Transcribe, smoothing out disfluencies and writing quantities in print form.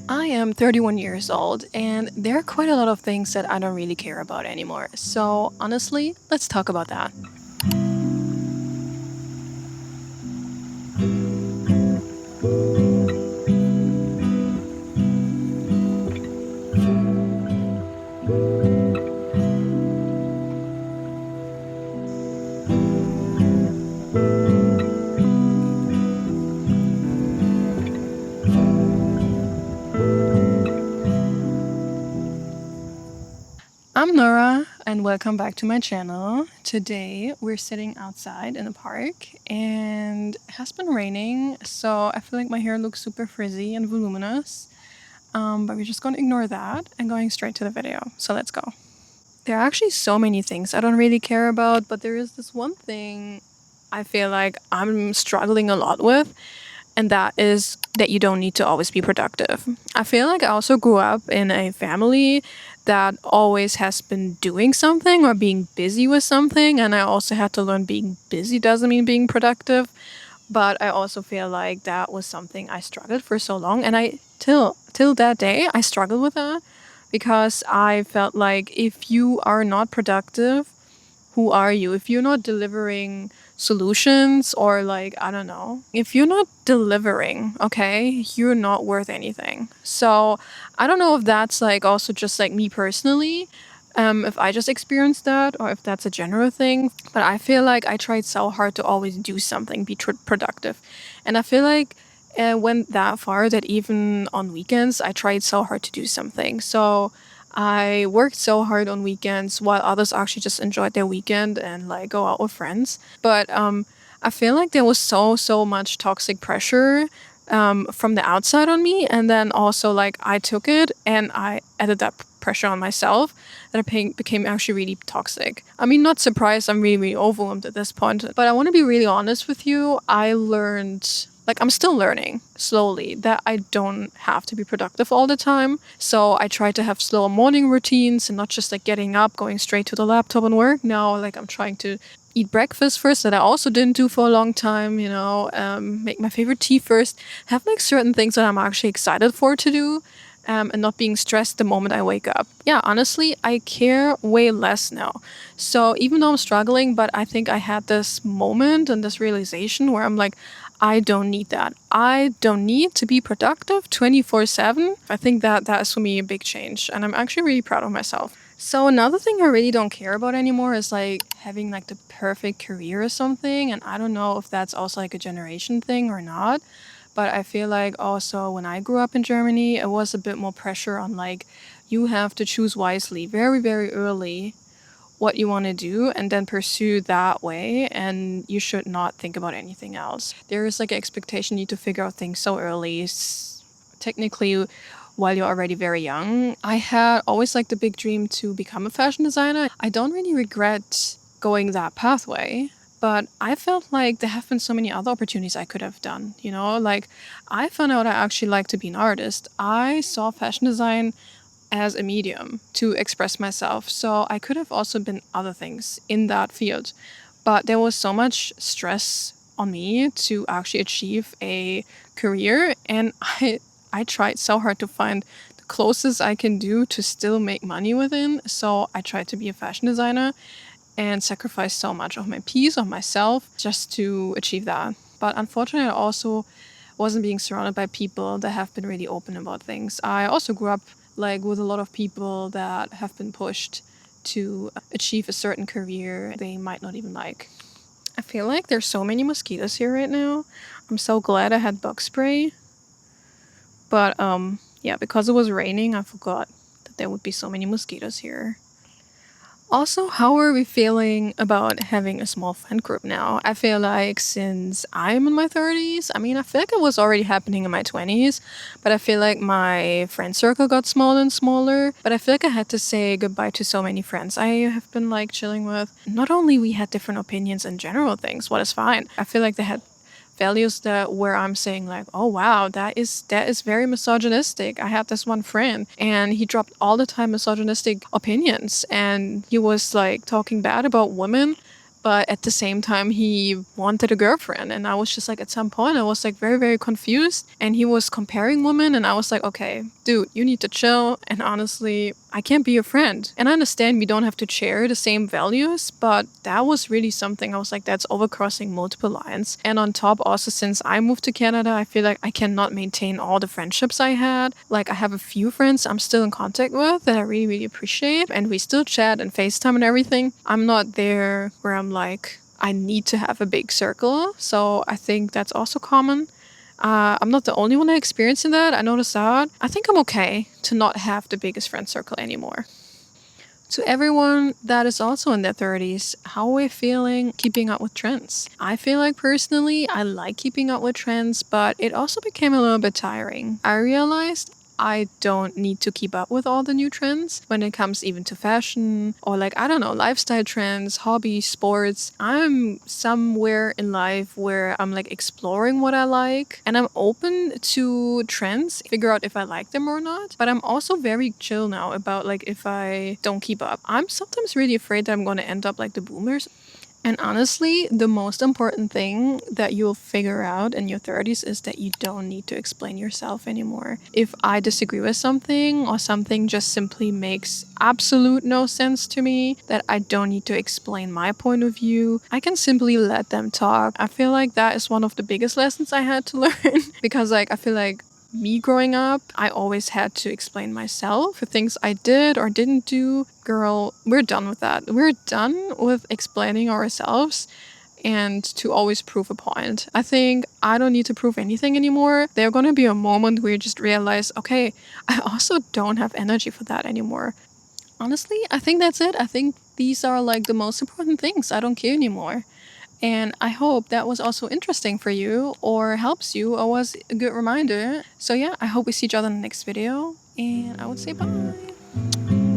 I am 31 years old, and there are quite a lot of things that I don't really care about anymore. So, honestly, let's talk about that. I'm Nora, and welcome back to my channel. Today, we're sitting outside in the park, and it has been raining, so I feel like my hair looks super frizzy and voluminous. But we're just gonna ignore that and going straight to the video. So, let's go. There are actually so many things I don't really care about, but there is this one thing I feel like I'm struggling a lot with, and that is that you don't need to always be productive. I feel like I also grew up in a family that always has been doing something or being busy with something, and I also had to learn being busy doesn't mean being productive. But I also feel like that was something I struggled for so long, and I till that day I struggle with that because I felt like if you are not productive, who are you? If you're not delivering solutions or like, I don't know, if you're not delivering, okay, you're not worth anything. So I don't know if that's like also just like me personally, if I just experienced that or if that's a general thing. But I feel like I tried so hard to always do something, be productive. And I feel like went that far that even on weekends, I tried so hard to do something. So I worked so hard on weekends while others actually just enjoyed their weekend and like go out with friends. But I feel like there was so much toxic pressure from the outside on me, and then also like I took it and I added that pressure on myself that became actually really toxic. I mean, not surprised. I'm really overwhelmed at this point. But I want to be really honest with you. I learned like I'm still learning slowly that I don't have to be productive all the time. So I try to have slower morning routines and not just like getting up, going straight to the laptop and work. Now, like I'm trying to eat breakfast first that I also didn't do for a long time, make my favorite tea first, have like certain things that I'm actually excited for to do. And not being stressed the moment I wake up. Yeah, honestly, I care way less now. So even though I'm struggling, but I think I had this moment and this realization where I'm like, I don't need that. I don't need to be productive 24/7. I think that is for me a big change, and I'm actually really proud of myself. So another thing I really don't care about anymore is like having like the perfect career or something, and I don't know if that's also like a generation thing or not. But I feel like also when I grew up in Germany, it was a bit more pressure on like you have to choose wisely very early what you want to do and then pursue that way, and you should not think about anything else. There is like an expectation you need to figure out things so early, technically while you're already very young. I had always like the big dream to become a fashion designer. I don't really regret going that pathway, but I felt like there have been so many other opportunities I could have done, like I found out I actually like to be an artist. I saw fashion design as a medium to express myself. So I could have also been other things in that field. But there was so much stress on me to actually achieve a career, and I tried so hard to find the closest I can do to still make money within. So I tried to be a fashion designer and sacrifice so much of my peace, of myself, just to achieve that. But unfortunately, I also wasn't being surrounded by people that have been really open about things. I also grew up like with a lot of people that have been pushed to achieve a certain career they might not even like. I feel like there's so many mosquitoes here right now. I'm so glad I had bug spray. But yeah, because it was raining, I forgot that there would be so many mosquitoes here. Also, how are we feeling about having a small friend group now? I feel like since I'm in my 30s, I mean, I feel like it was already happening in my 20s, but I feel like my friend circle got smaller and smaller. But I feel like I had to say goodbye to so many friends I have been like chilling with. Not only we had different opinions in general things, what is fine. I feel like they had values that where I'm saying like, oh wow, that is very misogynistic. I had this one friend and he dropped all the time misogynistic opinions, and he was like talking bad about women, but at the same time he wanted a girlfriend, and I was just like, at some point I was like very, very confused, and he was comparing women, and I was like, okay, dude, you need to chill, and honestly, I can't be your friend. And I understand we don't have to share the same values, but that was really something I was like, that's overcrossing multiple lines. And on top, also, since I moved to Canada, I feel like I cannot maintain all the friendships I had. Like, I have a few friends I'm still in contact with that I really, really appreciate, and we still chat and FaceTime and everything. I'm not there where I'm like, I need to have a big circle. So I think that's also common. I'm not the only one experiencing that. I noticed that. I think I'm okay to not have the biggest friend circle anymore. To everyone that is also in their 30s, how are we feeling keeping up with trends? I feel like personally, I like keeping up with trends, but it also became a little bit tiring. I realized I don't need to keep up with all the new trends when it comes even to fashion or, like, I don't know, lifestyle trends, hobbies, sports. I'm somewhere in life where I'm like exploring what I like, and I'm open to trends, figure out if I like them or not. But I'm also very chill now about like if I don't keep up. I'm sometimes really afraid that I'm going to end up like the boomers. And honestly, the most important thing that you'll figure out in your 30s is that you don't need to explain yourself anymore. If I disagree with something or something just simply makes absolute no sense to me, that I don't need to explain my point of view, I can simply let them talk. I feel like that is one of the biggest lessons I had to learn because, like, I feel like me growing up, I always had to explain myself for things I did or didn't do. Girl, we're done with that. We're done with explaining ourselves and to always prove a point. I think I don't need to prove anything anymore. There's gonna be a moment where you just realize, okay, I also don't have energy for that anymore. Honestly, I think that's it. I think these are like the most important things. I don't care anymore. And I hope that was also interesting for you or helps you or was a good reminder. So yeah, I hope we see each other in the next video. And I would say bye.